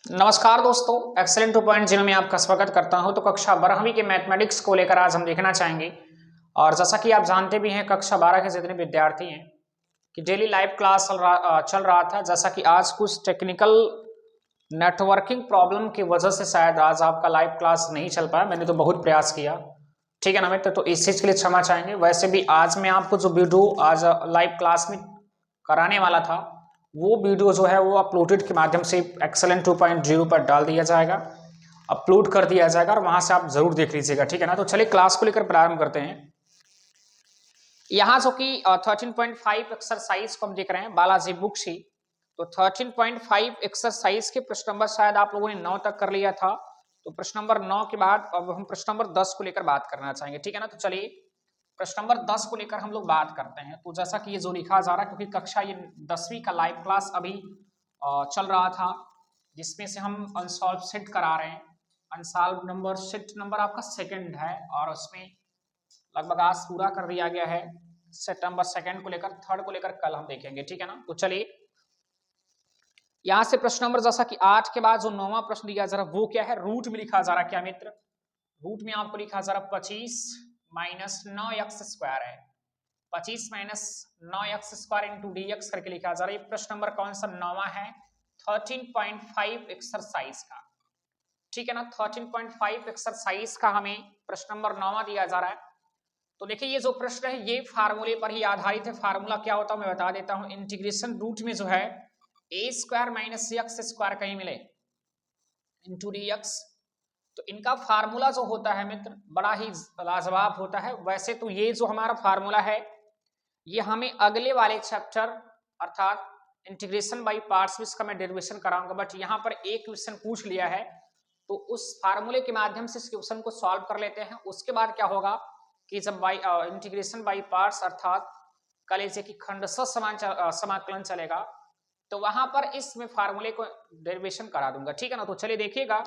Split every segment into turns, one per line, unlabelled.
नमस्कार दोस्तों, एक्सेलेंट 2.0 में आपका स्वागत करता हूं। तो कक्षा 12वीं के मैथमेटिक्स को लेकर आज हम देखना चाहेंगे। और जैसा कि आप जानते भी हैं, कक्षा 12 के जितने विद्यार्थी हैं कि डेली लाइव क्लास चल रहा था। जैसा कि आज कुछ टेक्निकल नेटवर्किंग प्रॉब्लम की वजह से शायद आज आपका लाइव क्लास नहीं चल पाया। मैंने तो बहुत प्रयास किया, ठीक है ना मित्र। तो इस चीज़ के लिए क्षमा चाहेंगे। वैसे भी आज मैं आपको जो वीडियो आज लाइव क्लास में कराने वाला था, वो वीडियो जो है वो अपलोडेड के माध्यम से एक्सेलेंट 2.0 पर डाल दिया जाएगा, अपलोड कर दिया जाएगा और वहां से आप जरूर देख लीजिएगा, ठीक है ना। तो चलिए क्लास को लेकर प्रारंभ करते हैं। यहाँ जो कि 13.5 एक्सरसाइज को हम देख रहे हैं बालाजी बुक से। तो 13.5 एक्सरसाइज के प्रश्न नंबर शायद आप लोगों ने 9 तक कर लिया था। तो प्रश्न नंबर 9 के बाद अब हम प्रश्न नंबर 10 को लेकर बात करना चाहेंगे, ठीक है ना। तो चलिए प्रश्न नंबर 10 को लेकर हम लोग बात करते हैं। तो जैसा कि ये जो लिखा जा रहा है, क्योंकि कक्षा ये 10वीं का लाइव क्लास अभी चल रहा था, जिसमें से हम अनसॉल्व सेट करा रहे हैं। अनसॉल्व नंबर सेट नंबर आपका सेकंड है और उसमें लगभग आज पूरा कर दिया गया है। सेट नंबर सेकंड को लेकर, थर्ड को लेकर कल हम देखेंगे, ठीक है ना। तो चलिए यहां से प्रश्न नंबर जैसा कि 8 के बाद जो 9वां प्रश्न दिया जा रहा है वो क्या है, रूट में लिखा जा रहा है। क्या मित्र, रूट में आपको लिखा जा रहा है 25 माइनस 9x² है। 25 माइनस 9x² इंटू dx करके लिखा जा रहा है। ये प्रश्न नंबर कौन सा, 9वां है 13.5 एक्सरसाइज का, ठीक है ना। 13.5 एक्सरसाइज का हमें प्रश्न नंबर 9वां दिया जा रहा है। तो देखिए ये जो प्रश्न है ये फार्मूले पर ही आधारित है। फार्मूला क्या होता है मैं बता देता हूं। इंटीग्रेशन रूट में जो है a² माइनस x² कहीं मिले इंटू dx। तो इनका फार्मूला जो होता है मित्र बड़ा ही लाजवाब होता है। वैसे तो ये जो हमारा फार्मूला है ये हमें अगले वाले चैप्टर अर्थात इंटीग्रेशन बाय पार्ट्स में इसका मैं डेरिवेशन कराऊंगा, बट यहाँ पर एक क्वेश्चन पूछ लिया है तो उस फार्मूले के माध्यम से इस क्वेश्चन को सॉल्व कर लेते हैं। उसके बाद क्या होगा कि जब इंटीग्रेशन बाय पार्ट्स अर्थात कलेजे की खंडशः समाकलन चलेगा तो वहां पर इसमें फार्मूले को डेरिवेशन करा दूंगा, ठीक है ना। तो चलिए देखिएगा,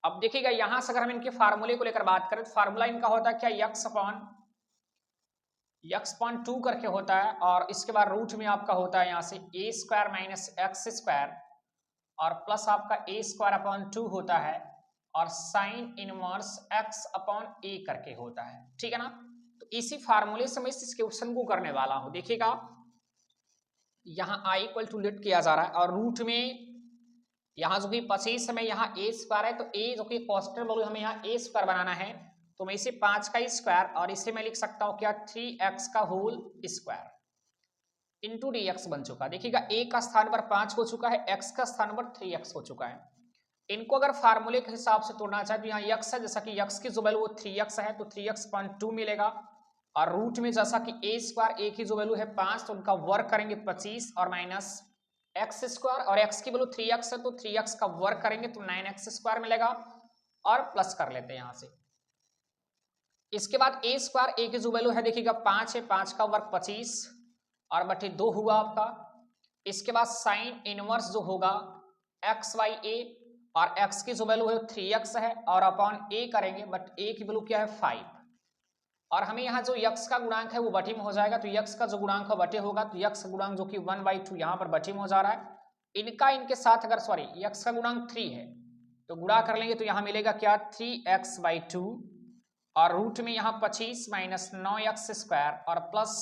अब देखिएगा यहां से अगर हम इनके फार्मूले को लेकर बात करें तो फार्मूला इनका होता है क्या, x/2 करके होता है और इसके बाद रूट में आपका होता है यहां से a² माइनस x² और प्लस आपका a²/2 होता है और साइन इनवर्स x/a करके होता है, ठीक है ना। तो इसी फार्मूले से मैं इस क्वेश्चन को करने वाला हूं। देखिएगा यहाँ i इक्वल टू लेट किया जा रहा है और रूट में यहाँ जो कि 25 में यहाँ a² है तो a जो कि कांस्टेंट वैल्यू हमें यहाँ a² बनाना है। तो मैं इसे 5 का स्क्वायर और इसे मैं लिख सकता हूँ क्या 3x का होल स्क्वायर इंटू dx बन चुका। देखिएगा a का स्थान पर 5 हो चुका है, x का स्थान पर 3x हो चुका है। इनको अगर फार्मूले के हिसाब से तोड़ना चाहे तो यहाँ x है, जैसा कि x की जो वैल्यू वो 3x है तो 3x/2 मिलेगा और रूट में जैसा कि a² a की जो वैल्यू है 5 तो उनका वर्क करेंगे 25 और माइनस x² और x की वैल्यू 3x है तो 3x का वर्क करेंगे तो 9x² मिलेगा और प्लस कर लेते हैं यहां से। इसके बाद a² a की जो वैल्यू है देखिएगा 5 है, 5 का वर्क 25 और बटे 2 हुआ आपका। इसके बाद साइन इनवर्स जो होगा x/a और x की जो वैल्यू है 3x है और अपॉन a करेंगे, बट a की वैल्यू क्या है 5 और हमें यहाँ जो x का गुणांक है वो बटे में हो जाएगा। तो x का जो गुणांक बटे होगा तो x का गुणांक जो कि 1/2 यहाँ पर बटे में हो जा रहा है। इनका इनके साथ अगर सॉरी x का गुणांक 3 है तो गुणा कर लेंगे तो यहाँ मिलेगा क्या 3x/2 और रूट में यहाँ 25 माइनस 9x² और प्लस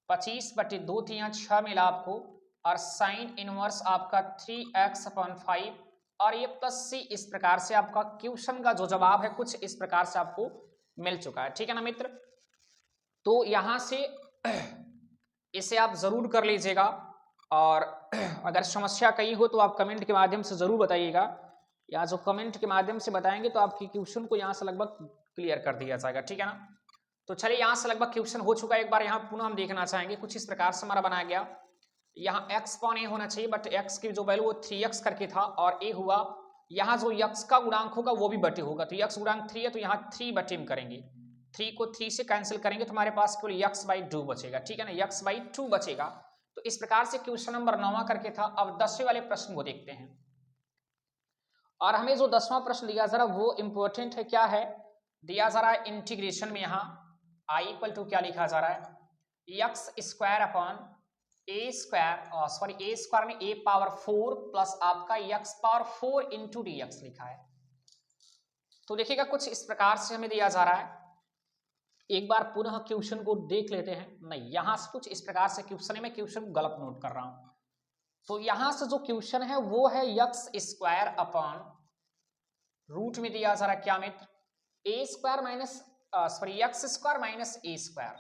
25/2 तो यहाँ 6 मिला आपको और साइन इनवर्स आपका 3x/5 और ये प्लस c। इस प्रकार से आपका क्वेश्चन का जो जवाब है कुछ इस प्रकार से आपको मिल चुका है, ठीक है ना मित्र। तो यहां से इसे आप जरूर कर लीजिएगा और अगर समस्या कहीं हो तो आप कमेंट के माध्यम से जरूर बताइएगा, या जो कमेंट के माध्यम से बताएंगे तो आपकी क्वेश्चन को यहां से लगभग क्लियर कर दिया जाएगा, ठीक है ना। तो चलिए यहां से लगभग क्वेश्चन हो चुका है। एक बार यहाँ पुनः हम देखना चाहेंगे। कुछ इस प्रकार से हमारा बनाया गया, यहाँ x/a होना चाहिए बट x की जो वैल्यू वो 3x करके था और a हुआ। यहाँ जो x का गुणांक होगा वो भी बटे होगा तो x गुणांक 3 है तो यहाँ 3 बटे में करेंगे, 3 को 3 से कैंसिल करेंगे तो हमारे पास केवल x/2 बचेगा, ठीक है ना, x/2 बचेगा। तो इस प्रकार से क्वेश्चन नंबर 9वां करके था। अब 10वें वाले प्रश्न को देखते हैं और हमें जो 10वां प्रश्न दिया जा रहा वो इंपॉर्टेंट है। क्या है दिया जा रहा है, इंटीग्रेशन में यहाँ i इक्वल टू क्या लिखा जा रहा है x² अपॉन ए स्क्वायर में ए पावर 4 प्लस आपका x power 4 into d x लिखा है। तो देखिएगा कुछ इस प्रकार से हमें दिया जा रहा है। एक बार पुनः क्वेश्चन को देख लेते हैं। नहीं, यहां से कुछ इस प्रकार से क्वेश्चन है, मैं क्वेश्चन को गलत नोट कर रहा हूं। तो यहां से जो क्वेश्चन है वो है एक्स स्क्वायर अपॉन रूट में दिया जा रहा है क्या मित्र, a square minus x square minus a square.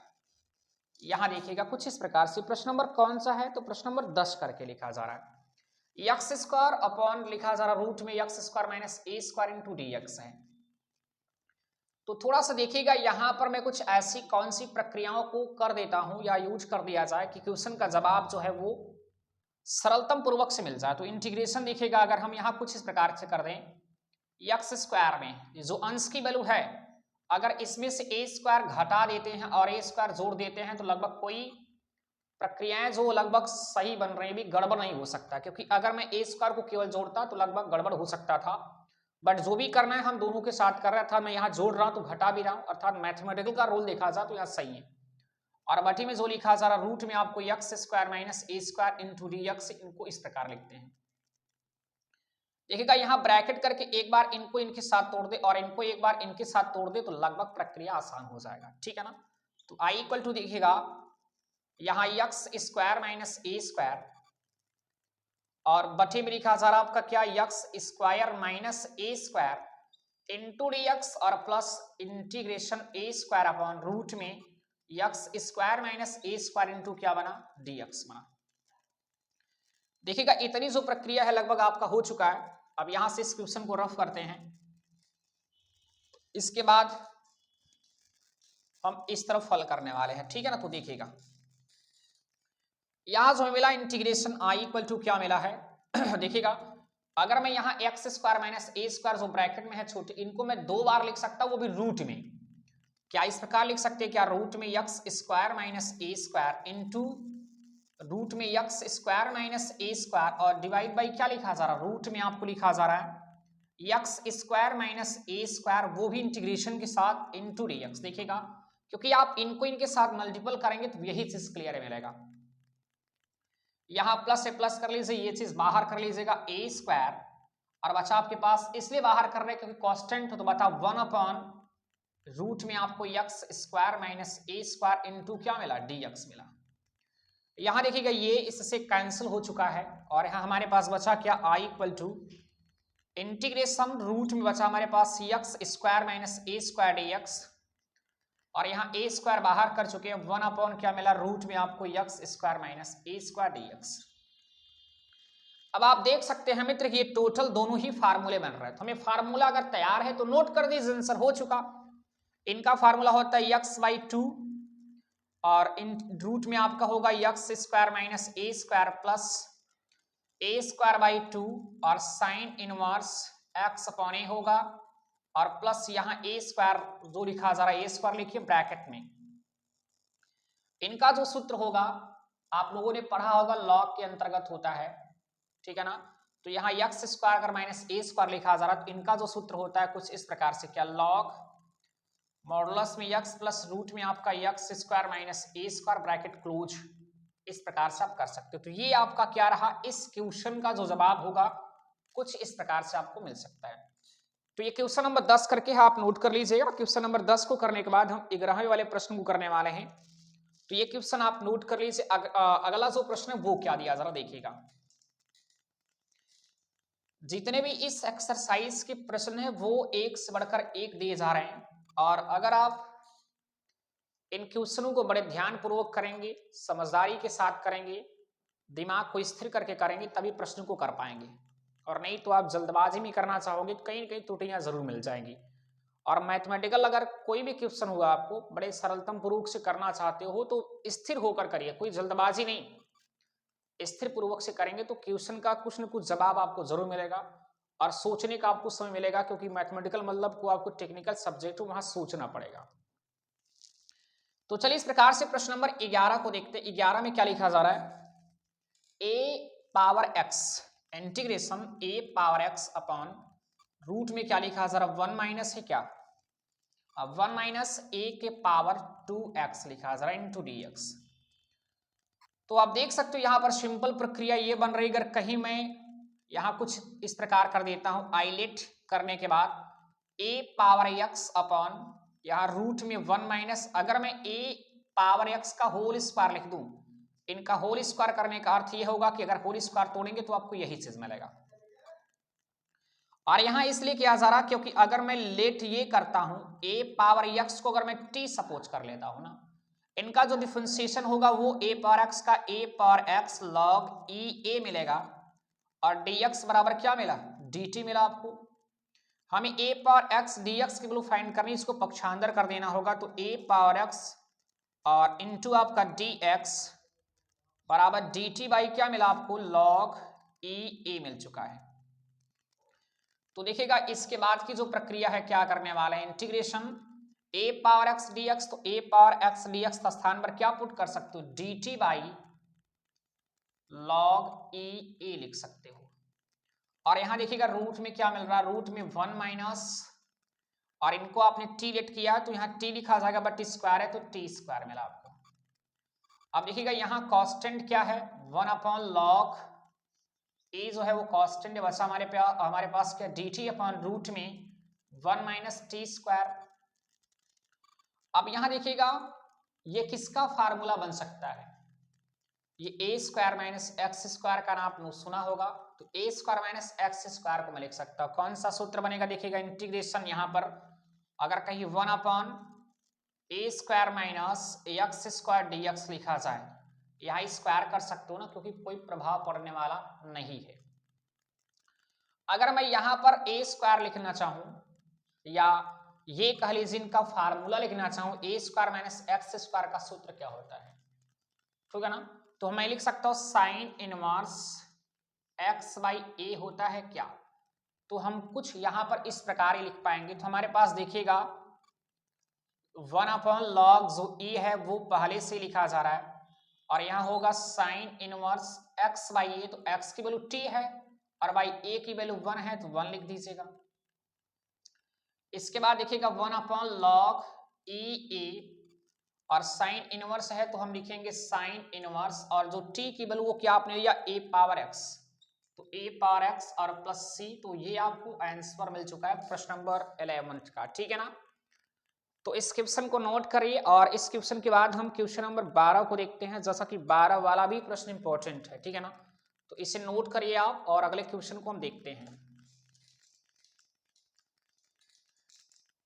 यहां देखिएगा कुछ इस प्रकार से प्रश्न नंबर कौन सा है, तो प्रश्न नंबर 10 करके लिखा जा रहा है। एक्स स्क्वायर अपॉन लिखा जा रहा है रूट में x square minus a square into d x है। तो थोड़ा सा देखिएगा यहां पर मैं कुछ ऐसी कौन सी प्रक्रियाओं को कर देता हूं या यूज कर दिया जाए कि क्वेश्चन का जवाब जो है वो सरलतम पूर्वक से मिल जाए। तो इंटीग्रेशन देखिएगा अगर हम यहां कुछ इस प्रकार से कर दें, एक्स स्क्वायर में जो अंश की वैल्यू है अगर इसमें से ए स्क्वायर घटा देते हैं और ए स्क्वायर जोड़ देते हैं तो लगभग कोई प्रक्रियाएं जो लगभग सही बन रही भी गड़बड़ नहीं हो सकता, क्योंकि अगर मैं ए स्क्वायर को केवल जोड़ता तो लगभग गड़बड़ हो सकता था। बट जो भी करना है हम दोनों के साथ कर रहा था, मैं यहाँ जोड़ रहा हूं तो घटा भी रहा हूं, अर्थात मैथमेटिकल का रोल देखा जाए तो यहाँ सही है। और बटी में जो लिखा जा रहा रूट में आपको x square minus a square into d x, इनको इस प्रकार लिखते हैं। देखिएगा यहाँ ब्रैकेट करके एक बार इनको इनके साथ तोड़ दे और इनको एक बार इनके साथ तोड़ दे तो लगभग प्रक्रिया आसान हो जाएगा, ठीक है ना। तो आई इक्वल टू देखिएगा यहाँ x square minus a square और बटे में लिखा जा रहा आपका क्या x square minus a square into d x और प्लस इंटीग्रेशन ए स्क्वायर अपॉन रूट में x square minus a square into क्या बना, डी एक्स बना। देखिएगा इतनी जो प्रक्रिया है लगभग आपका हो चुका है। अब यहां से इस क्वेश्चन को रफ करते हैं, इसके बाद हम इस तरफ हल करने वाले हैं, ठीक है ना। तो देखिएगा यहां जो मिला इंटीग्रेशन आई इक्वल टू क्या मिला है देखिएगा अगर मैं यहां x square minus a square जो ब्रैकेट में है छोटे, इनको मैं 2 बार लिख सकता हूं, वो भी रूट में। क्या इस प्रकार लिख सकते हैं क्या, रूट में x square minus a square into root में x square minus a square और डिवाइड बाई क्या लिखा जा रहा है, रूट में आपको लिखा जा रहा है x square minus a square, वो भी इंटीग्रेशन के साथ इंटू डी एक्स। देखिएगा क्योंकि आप इनको इनके साथ मल्टीपल करेंगे तो यही चीज क्लियर मिलेगा। यहां प्लस से प्लस कर लीजिए, ये चीज बाहर कर लीजिएगा ए स्क्वायर और बचा आपके पास, इसलिए बाहर कर रहे हैं क्योंकि कांस्टेंट हो तो बता 1 अपॉन रूट में आपको x square minus a square into क्या मिला, डी एक्स मिला। यहां देखिएगा ये इससे कैंसिल हो चुका है और यहां हमारे पास बचा क्या, I equal to integration root में बचा हमारे पास x square minus a square D x और यहाँ ए स्क्वायर बाहर कर चुके हैं, 1 अपॉन क्या मिला, रूट में आपको x square minus a square D x. अब आप देख सकते हैं मित्र ये टोटल दोनों ही फार्मूले बन रहे हैं। तो हमें फार्मूला अगर तैयार है तो नोट कर दीजिए, आंसर हो चुका। इनका फार्मूला होता है एक्स बाई 2 और इन रूट में आपका होगा x square minus a square plus A square by 2 और साइन इनवर्स एक्स अपॉन ए होगा और प्लस यहां ए स्क्वायर जो लिखा जा रहा है ए स्क्वायर लिखिए ब्रैकेट में। इनका जो सूत्र होगा आप लोगों ने पढ़ा होगा, लॉग के अंतर्गत होता है, ठीक है ना। तो यहाँ एक्स स्क्वायर अगर माइनस ए स्क्वायर लिखा जा रहा है तो इनका जो सूत्र होता है कुछ इस प्रकार से, क्या, लॉग मॉडुलस में एक्स प्लस रूट में आपका x square minus a square bracket close, इस प्रकार से आप कर सकते हो। तो ये आपका क्या रहा, इस क्वेश्चन का जो जवाब होगा कुछ इस प्रकार से आपको मिल सकता है। तो ये क्वेश्चन नंबर 10 करके आप नोट कर लीजिएगा। क्वेश्चन नंबर 10 को करने के बाद हम 11वें वाले प्रश्न को करने वाले हैं। तो ये क्वेश्चन आप नोट कर लीजिए। अगला जो प्रश्न है वो क्या दिया, जरा देखिएगा। जितने भी इस एक्सरसाइज के प्रश्न है वो एक से बढ़कर एक दिए जा रहे हैं और अगर आप इन क्वेश्चनों को बड़े ध्यान पूर्वक करेंगे, समझदारी के साथ करेंगे, दिमाग को स्थिर करके करेंगे तभी प्रश्न को कर पाएंगे, और नहीं तो आप जल्दबाजी में करना चाहोगे कहीं न कहीं त्रुटियां जरूर मिल जाएंगी। और मैथमेटिकल अगर कोई भी क्वेश्चन हुआ आपको बड़े सरलतम पूर्वक से करना चाहते हो तो स्थिर होकर करिए, कोई जल्दबाजी नहीं, स्थिर पूर्वक से करेंगे तो क्वेश्चन का कुछ न कुछ जवाब आपको जरूर मिलेगा और सोचने का आपको समय मिलेगा, क्योंकि मैथमेटिकल मतलब को आपको टेक्निकल सब्जेक्ट वहां सोचना पड़ेगा। तो चलिए इस प्रकार से प्रश्न नंबर 11 को देखते हैं। 11 में क्या लिखा जा रहा है, ए पावर एक्स इंटीग्रेशन ए पावर एक्स अपॉन रूट में क्या लिखा जा रहा है, 1 माइनस है क्या, 1 माइनस ए के पावर 2x लिखा जा रहा है इंटू डी एक्स। तो आप देख सकते हो यहाँ पर सिंपल प्रक्रिया ये बन रही। अगर कहीं मैं यहाँ कुछ इस प्रकार कर देता हूं, आइलेट करने के बाद a पावर x अपॉन यहाँ रूट में 1 माइनस, अगर मैं a पावर x का होल स्क्वायर लिख दूं, इनका होल स्क्वायर करने का अर्थ ये होगा कि अगर होल स्क्वायर तोड़ेंगे तो आपको यही चीज मिलेगा। और यहां इसलिए किया जा रहा क्योंकि अगर मैं लेट ये करता हूं a पावर x को अगर मैं t सपोज कर लेता हूं ना, इनका जो डिफरेंशिएशन होगा वो a पावर x का a power x log e a मिलेगा और dx बराबर क्या मिला, dt मिला। आपको हमें a पावर x dx की वैल्यू फाइंड करनी, इसको पक्षांतर कर देना होगा। तो a पावर x और इनटू आपका dx बराबर dt बाई क्या मिला आपको, log e a मिल चुका है। तो देखिएगा इसके बाद की जो प्रक्रिया है क्या करने वाले हैं, integration a power x dx। तो a पावर x dx का स्थान पर क्या पुट कर सकते हो, dt by log e a लिख सकते हो। और यहां देखिएगा रूट में क्या मिल रहा है, रूट में 1 माइनस, और इनको आपने t लेट किया तो यहाँ t लिखा जाएगा बट स्क्वायर है तो t स्क्वायर मिला आपको। अब देखिएगा यहाँ कांस्टेंट क्या है, 1 अपॉन log ए जो है वो कांस्टेंट बचा हमारे पास क्या, dt अपॉन रूट में 1 माइनस टी स्क्वायर। अब यहां देखिएगा ये किसका फार्मूला बन सकता है, ये ए स्क्वायर माइनस एक्स स्क्वायर का नाम आपने सुना होगा। तो ए स्क्वायर माइनस एक्स स्क्वायर को मैं लिख सकता हूं, कौन सा सूत्र बनेगा, देखिएगा इंटीग्रेशन यहां पर अगर कहीं 1 upon a square minus x square dx लिखा जाए, यहां स्क्वायर कर सकते हो ना क्योंकि कोई प्रभाव पड़ने वाला नहीं है। अगर मैं यहां पर ए स्क्वायर लिखना चाहूं या ये कह लीजिए इनका फार्मूला लिखना चाहूं, ए स्क्वायर माइनस एक्स स्क्वायर का सूत्र क्या होता है, ठीक है ना। तो मैं लिख सकता हूं साइन इनवर्स एक्स बाई ए होता है क्या। तो हम कुछ यहां पर इस प्रकार ही लिख पाएंगे। तो हमारे पास देखिएगा 1 अपॉन लॉग जो ए है वो पहले से लिखा जा रहा है और यहां होगा साइन इनवर्स एक्स बाई ए, तो एक्स की वैल्यू टी है और बाई ए की वैल्यू 1 है तो 1 लिख दीजिएगा। इसके बाद देखिएगा 1 अपॉन लॉग ई ए और साइन इनवर्स है तो हम लिखेंगे साइन इनवर्स और जो टी की वैल्यू वो क्या आपने लिया, ए पावर एक्स, तो ए पावर एक्स और प्लस सी। तो ये आपको आंसर मिल चुका है प्रश्न नंबर 11 का, ठीक है ना। तो इस क्वेश्चन को नोट करिए और इस क्वेश्चन के बाद हम क्वेश्चन नंबर 12 को देखते हैं, जैसा कि 12 वाला भी प्रश्न इंपॉर्टेंट है, ठीक है ना। तो इसे नोट करिए आप और अगले क्वेश्चन को हम देखते हैं।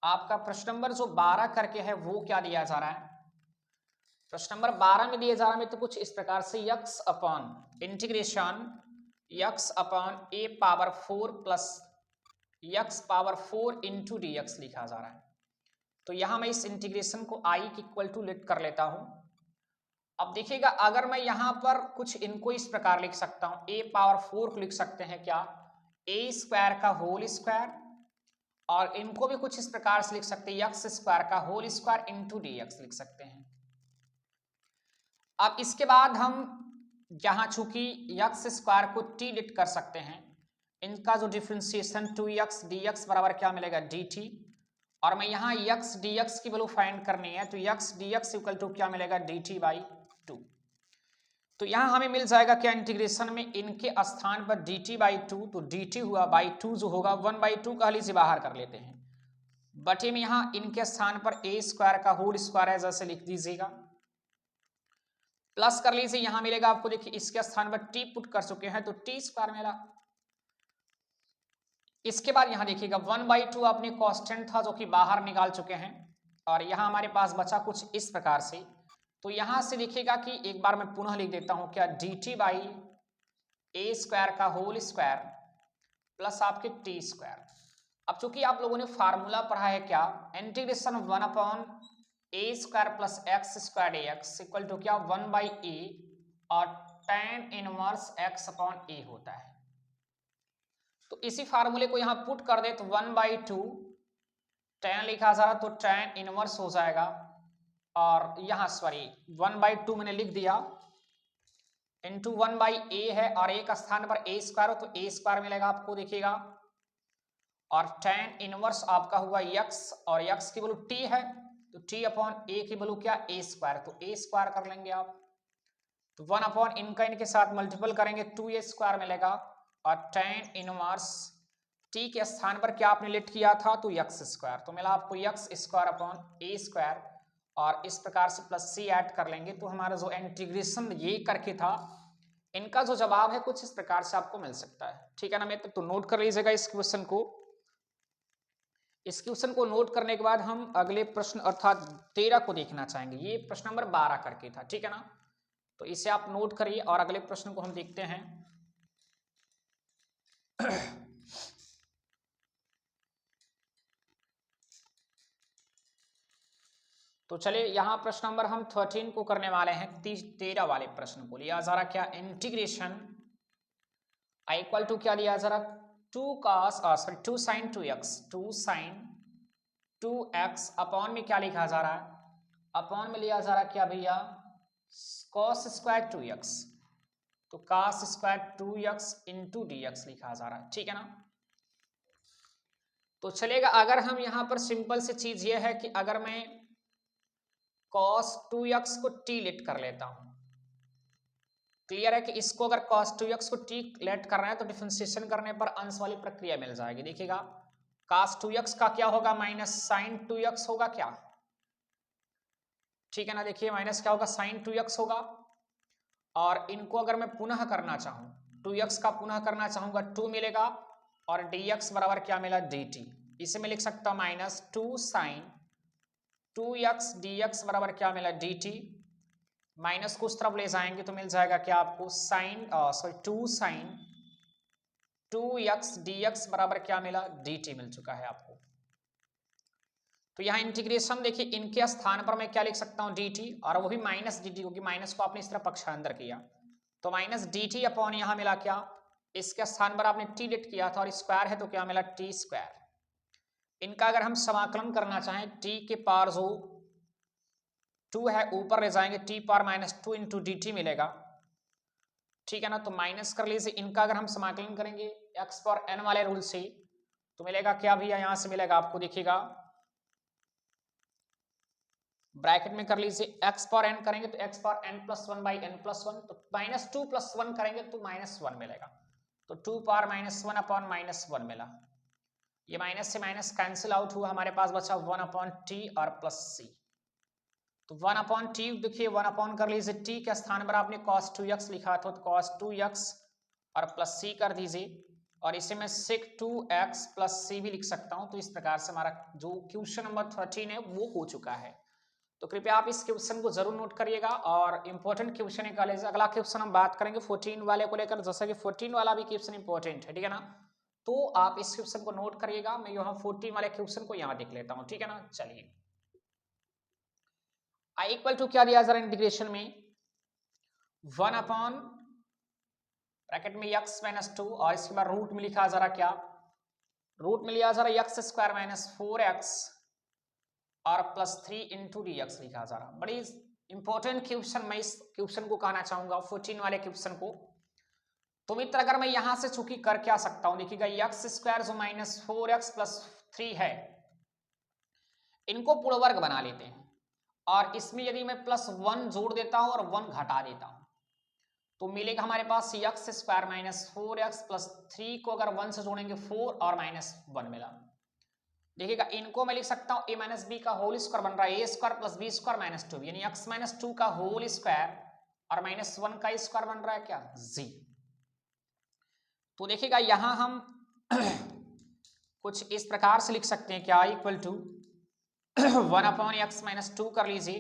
आपका प्रश्न नंबर जो 12 करके है वो क्या दिया जा रहा है, प्रश्न नंबर 12 में दिए जा रहा है तो कुछ इस प्रकार से x upon integration x upon a power 4 plus x power 4 into d x लिखा जा रहा है। तो यहां मैं इस इंटीग्रेशन को आई की इक्वल टू लेट कर लेता हूं। अब देखिएगा अगर मैं यहां पर कुछ इनको इस प्रकार लिख सकता हूं, ए पावर 4 को लिख सकते हैं क्या, ए स्क्वायर का होल स्क्वायर, और इनको भी कुछ इस प्रकार से लिख सकते हैं एक्स स्क्वायर का whole square into d x लिख सकते हैं। अब इसके बाद हम यहां चूंकि एक्स स्क्वायर को टी लिट कर सकते हैं, इनका जो डिफरेंशिएशन 2x dx बराबर क्या मिलेगा, dt, और मैं यहाँ x dx की वैल्यू फाइंड करनी है तो x dx इक्वल टू क्या मिलेगा, dt बाई 2। तो यहाँ हमें मिल जाएगा क्या, इंटीग्रेशन में इनके स्थान पर dt बाई 2, तो dt हुआ बाई 2 जो होगा 1 बाई 2 कह लीजिए बाहर कर लेते हैं, बटे में यहाँ इनके स्थान पर ए स्क्वायर का होल स्क्वायर है जैसे लिख दीजिएगा, प्लस कर लीजिए यहां मिलेगा आपको, देखिए इसके स्थान पर टी पुट कर चुके हैं तो टी स्क्वायर मिला। इसके बाद यहां देखिएगा 1 बाई 2 आपने कांस्टेंट था जो कि बाहर निकाल चुके हैं और यहां हमारे पास बचा कुछ इस प्रकार से। तो यहां से देखिएगा कि एक बार मैं पुनः लिख देता हूं क्या, dt बाई ए स्क्वायर का होल स्क्वायर प्लस आपके टी स्क्वायर। अब चूंकि आप लोगों ने फार्मूला पढ़ा है क्या, integration 1 upon a square plus x square x equal to क्या, 1 बाई ए और tan inverse x upon a होता है। तो इसी फार्मूले को यहां पुट कर दे तो 1 बाई 2 tan लिखा जा रहा तो tan इनवर्स हो जाएगा, और यहां सॉरी 1 बाई 2 मैंने लिख दिया इंटू 1 बाई ए है और ए का स्थान पर ए स्क्वायर हो तो ए स्क्वायर मिलेगा आपको, देखिएगा, और tan इनवर्स आपका हुआ x और x की वैल्यू t है तो t अपॉन ए की वैल्यू क्या, ए स्क्वायर, तो ए स्क्वायर कर लेंगे आप। तो 1 अपॉन इनका इनके साथ मल्टीपल करेंगे 2a² मिलेगा और tan इनवर्स t के स्थान पर क्या आपने लेट किया था तो x², तो मिला आपको x² अपॉन a², और इस प्रकार से प्लस c ऐड कर लेंगे तो हमारा जो इंटीग्रेशन ये करके था इनका जो जवाब है कुछ इस प्रकार से आपको मिल सकता है। ठीक है ना मित्र, तो नोट कर लीजिएगा इस क्वेश्चन को। इस क्वेश्चन को नोट करने के बाद हम अगले प्रश्न अर्थात 13 को देखना चाहेंगे। ये प्रश्न नंबर 12 करके था, ठीक है ना, तो इसे आप नोट करिए और अगले प्रश्न को हम देखते हैं। तो चलिए यहाँ प्रश्न नंबर हम 13 को करने वाले हैं। 13 वाले प्रश्न को लिया जा रहा क्या इंटीग्रेशन इक्वल टू क्या लिया जा रहा 2 sin 2x अपॉन में क्या लिखा जा रहा है, अपॉन में लिया जा रहा क्या भैया cos स्क्वायर 2x, तो cos square 2x into dx लिखा जा रहा है, ठीक है ना। तो चलेगा अगर हम यहां पर सिंपल से चीज ये है कि अगर मैं cos 2x को t लेट कर लेता हूं, क्लियर है कि इसको अगर cos 2x को t लेट करना है तो डिफरेंशिएशन करने पर अंश वाली प्रक्रिया मिल जाएगी। देखिएगा cos 2x का क्या होगा माइनस sin 2x होगा क्या, ठीक है ना। देखिए माइनस क्या होगा sin 2x होगा, और इनको अगर मैं पुनः करना चाहूं 2x का पुनः करना चाहूंगा 2 मिलेगा, और dx बराबर क्या मिला dt, इसे मैं लिख सकता हूं माइनस 2 sin 2x dx बराबर क्या मिला dt, माइनस को उस तरफ ले जाएंगे तो मिल जाएगा क्या आपको सॉरी 2 sin 2x dx बराबर क्या मिला dt मिल चुका है आपको। तो यहाँ इंटीग्रेशन देखिए इनके स्थान पर मैं क्या लिख सकता हूँ dt, और वो भी माइनस dt, क्योंकि माइनस को आपने इस तरह पक्षांतर किया, तो माइनस dt अपॉन यहाँ मिला क्या, इसके स्थान पर आपने t लेट किया था और स्क्वायर है तो क्या मिला t²। इनका अगर हम समाकलन करना चाहें t के पार जो 2 है ऊपर ले जाएंगे t power minus 2 into dt मिलेगा, ठीक है ना। तो माइनस कर लीजिए इनका अगर हम समाकलन करेंगे x पावर n वाले रूल से तो मिलेगा क्या भैया, यहां से मिलेगा आपको देखिएगा ब्रैकेट में कर लीजिए x पावर n करेंगे तो x power n plus 1 by n plus 1, तो माइनस 2 प्लस 1 करेंगे तो माइनस 1 मिलेगा, तो 2 पावर माइनस 1 अपॉन माइनस 1 मिला, ये माइनस से माइनस कैंसिल आउट हुआ, हमारे पास बचा 1 अपॉन टी और प्लस सी, तो 1 अपॉन टी देखिए 1 अपॉन कर लीजिए टी के स्थान पर आपने cos 2x लिखा था तो cos 2x और प्लस सी कर दीजिए, और इसे मैं sec 2x प्लस सी भी लिख सकता हूं। तो इस प्रकार से हमारा जो क्वेश्चन नंबर 13 है वो हो चुका है। तो कृपया आप इस क्वेश्चन को जरूर नोट करिएगा, और इंपॉर्टेंट क्वेश्चन है कॉलेज। अगला क्वेश्चन हम बात करेंगे 14 वाले को लेकर, जैसा कि 14 वाला भी क्वेश्चन इंपॉर्टेंट है, ठीक है ना। तो आप इस क्वेश्चन को नोट करिएगा, मैं यहाँ 14 वाले क्वेश्चन को यहाँ देख लेता हूँ, ठीक है ना। चलिए i इक्वल टू क्या दिया जरा इंटीग्रेशन में 1 अपॉन ब्रैकेट में x माइनस 2, और इसके बाद रूट में लिखा जरा क्या, रूट में लिया जरा x² माइनस 4x और प्लस 3 इंटू dx लिखा जा रहा। बड़ी इंपॉर्टेंट क्वेश्चन, मैं इस क्वेश्चन को कहना चाहूंगा 14 वाले क्वेश्चन को। तो मित्र अगर मैं यहां से चूंकि कर क्या सकता हूं, देखिएगा x² जो माइनस 4x प्लस 3 है इनको पूर्ण वर्ग बना लेते हैं, और इसमें यदि मैं प्लस 1 जोड़ देता हूं और 1 घटा देता हूं तो मिलेगा हमारे पास x² माइनस 4x प्लस 3 को अगर 1 से जोड़ेंगे 4 और माइनस 1 मिला। देखिएगा इनको मैं लिख सकता हूं a माइनस बी का होल स्क्वायर बन रहा है a² प्लस b² माइनस 2, यानी x माइनस 2 का होल स्क्वायर और माइनस 1 का स्क्वायर बन रहा है क्या z। तो देखिएगा यहां हम कुछ इस प्रकार से लिख सकते हैं क्या equal to 1 upon x minus 2 कर लीजिए,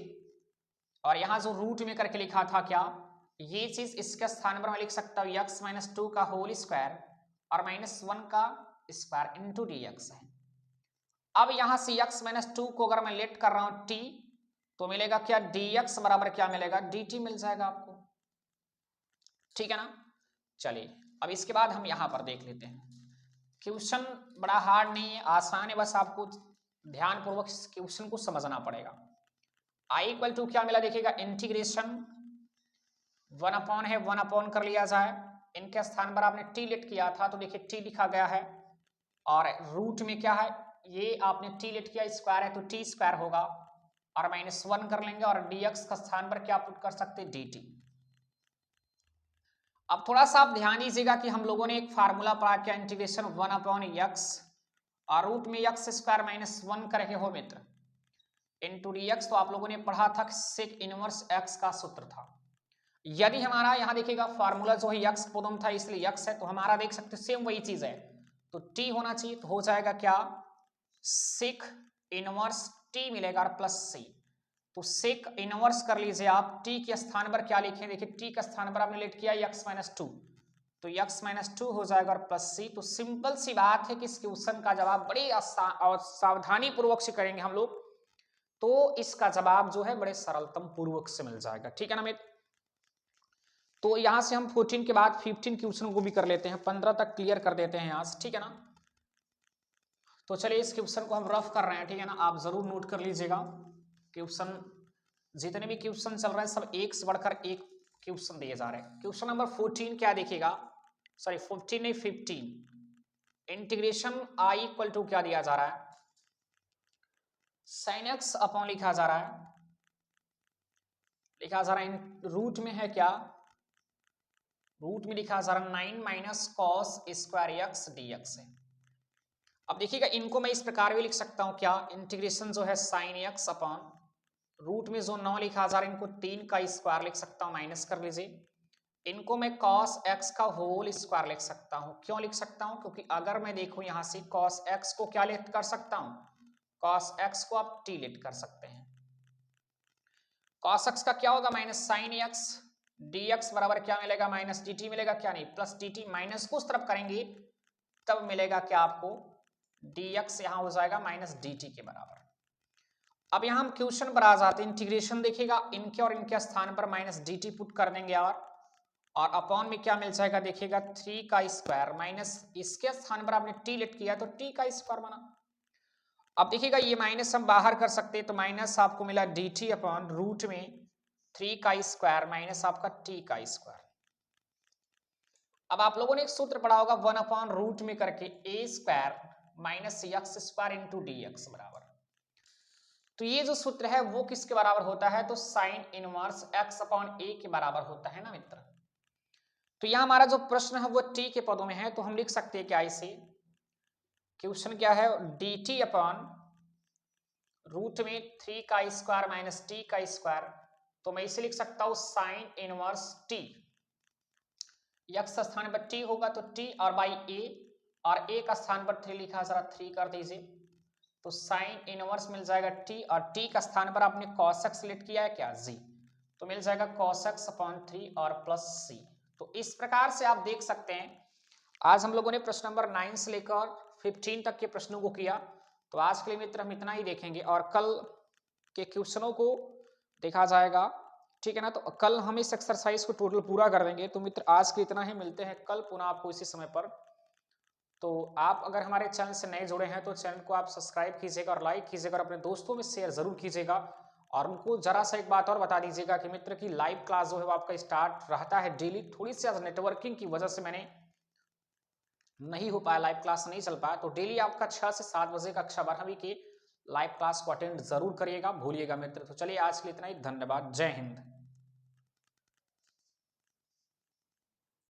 और यहां जो रूट में करके लिखा था क्या, ये चीज इसके स्थान पर मैं लिख सकता हूं x माइनस 2 का होल स्क्वायर और माइनस 1 का स्क्वायर इंटू dx है। अब यहां से x माइनस 2 को अगर मैं लेट कर रहा हूं t तो मिलेगा क्या dx बराबर क्या मिलेगा dt मिल जाएगा आपको, ठीक है ना। चलिए अब इसके बाद हम यहां पर देख लेते हैं। क्वेश्चन बड़ा हार्ड नहीं है, आसान है, बस आपको ध्यान पूर्वक क्वेश्चन को समझना पड़ेगा। i इक्वल टू क्या मिला देखिएगा इंटीग्रेशन 1 अपॉन है 1 अपॉन कर लिया जाए, इनके स्थान पर आपने t लेट किया था तो देखिए t लिखा गया है, और रूट में क्या है ये आपने t लेट किया स्क्वायर है तो t² होगा, और माइनस 1 कर लेंगे और dx का स्थान पर क्या पुट कर सकते dt। अब थोड़ा सा आप ध्यान दीजिएगा कि हम लोगों ने एक फार्मूला पढ़ा क्या, इंटीग्रेशन 1/x और रूट में x स्क्वायर माइनस 1 करके हो मित्र इंटू dx। तो आप लोगों ने पढ़ा था सेक इनवर्स x का सूत्र था। यदि हमारा यहाँ देखिएगा फार्मूला जो है x पदम था इसलिए x है, तो हमारा देख सकते सेम वही चीज है, तो t होना चाहिए, तो हो जाएगा क्या सेक इनवर्स t मिलेगा और प्लस c। तो सेक इनवर्स कर लीजिए आप, t के स्थान पर क्या लिखें, देखिए t के स्थान पर आपने लेट किया x माइनस 2, तो x माइनस 2 हो जाएगा और प्लस c। तो सिंपल सी बात है कि इस क्वेश्चन का जवाब बड़ी और सावधानी पूर्वक से करेंगे हम लोग, तो इसका जवाब जो है बड़े सरलतम पूर्वक से मिल जाएगा। ठीक है ना मित्र। तो यहां से हम 14 के बाद 15 क्वेश्चन को भी कर लेते हैं, 15 तक क्लियर कर देते हैं यहां से। ठीक है ना। तो चलिए इस क्वेश्चन को हम रफ कर रहे हैं। ठीक है ना, आप जरूर नोट कर लीजिएगा। क्वेश्चन जितने भी क्वेश्चन चल रहे हैं सब एक से बढ़कर एक क्वेश्चन दिए जा रहे हैं। क्वेश्चन नंबर 14 क्या देखिएगा, सॉरी 14 नहीं 15। इंटीग्रेशन i इक्वल टू क्या दिया जा रहा है, साइन एक्स अपॉन लिखा जा रहा है, रूट में है क्या, रूट में लिखा जा रहा है 9 minus cos square x dx है। अब देखिएगा इनको मैं इस प्रकार भी लिख सकता हूं क्या, इंटीग्रेशन जो है साइन एक्स अपॉन रूट में जो 9 लिखा जा रहा है इनको 3 का स्क्वायर लिख सकता हूं, माइनस कर लीजिए, इनको मैं cos x का होल स्क्वायर लिख सकता हूं। क्यों लिख सकता हूं, क्योंकि अगर मैं देखूं यहां से cos x को क्या लिख कर सकता हूं, cos x को आप t लिख कर सकते हैं। cos x का क्या होगा माइनस साइन x dx बराबर क्या मिलेगा, माइनस dt मिलेगा, क्या नहीं प्लस dt, माइनस को उस तरफ करेंगे तब मिलेगा क्या आपको dx, यहां हो जाएगा माइनस dt के बराबर। अब यहां हम क्वेश्चन पर आ जाते हैं, इंटीग्रेशन देखिएगा इनके और इनके स्थान पर माइनस dt पुट कर देंगे और अपॉन में क्या मिल जाएगा देखिएगा 3 का स्क्वायर, माइनस इसके स्थान पर आपने t लेट किया तो t का स्क्वायर बना। अब देखिएगा ये माइनस हम बाहर कर सकते हैं, तो माइनस आपको मिला dt अपॉन रूट में 3 का स्क्वायर माइनस आपका t का स्क्वायर। अब आप लोगों ने एक सूत्र पढ़ा होगा 1 अपॉन रूट में करके a square minus x square into dx बराबर, तो ये जो सूत्र है वो किसके बराबर होता है, तो sine inverse x upon a के बराबर होता है ना मित्र। तो यहां हमारा जो प्रश्न है वो t के पदों में है, तो हम लिख सकते हैं क्या, इसे क्वेश्चन क्या है dt अपॉन रूट में 3 का स्क्वायर माइनस t का स्क्वायर, तो मैं इसे लिख सकता हूं साइन इनवर्स t, x स्थान पर t होगा तो t और बाई a, और a का स्थान पर 3 लिखा, जरा 3 कर दीजिए, तो साइन इनवर्स मिल जाएगा t, और t का स्थान पर आपने cos x लेट किया है क्या g, तो मिल जाएगा cos x अपॉन 3 और प्लस c। तो इस प्रकार से आप देख सकते हैं आज हम लोगों ने प्रश्न नंबर 9 से लेकर 15 तक के प्रश्नों को किया। तो आज के लिए मित्र हम इतना ही देखेंगे और कल के क्वेश्चनों को देखा जाएगा। ठीक है ना, तो कल हम इस एक्सरसाइज को टोटल पूरा कर देंगे। तो मित्र आज के इतना ही, मिलते हैं कल पुनः आपको इसी समय पर। तो आप अगर हमारे चैनल से नए जुड़े हैं तो चैनल को आप सब्सक्राइब कीजिएगा और लाइक कीजिएगा और अपने दोस्तों में शेयर जरूर कीजिएगा। और उनको जरा सा एक बात और बता दीजिएगा कि मित्र की लाइव क्लास जो है वो आपका स्टार्ट रहता है डेली। थोड़ी सी आज नेटवर्किंग की वजह से मैंने नहीं हो पाया, लाइव क्लास नहीं चल पाया, तो डेली आपका 6 से 7 बजे कक्षा 12वीं की लाइव क्लास को अटेंड जरूर करिएगा, भूलिएगा मित्र। तो चलिए आज के लिए इतना ही, धन्यवाद, जय हिंद।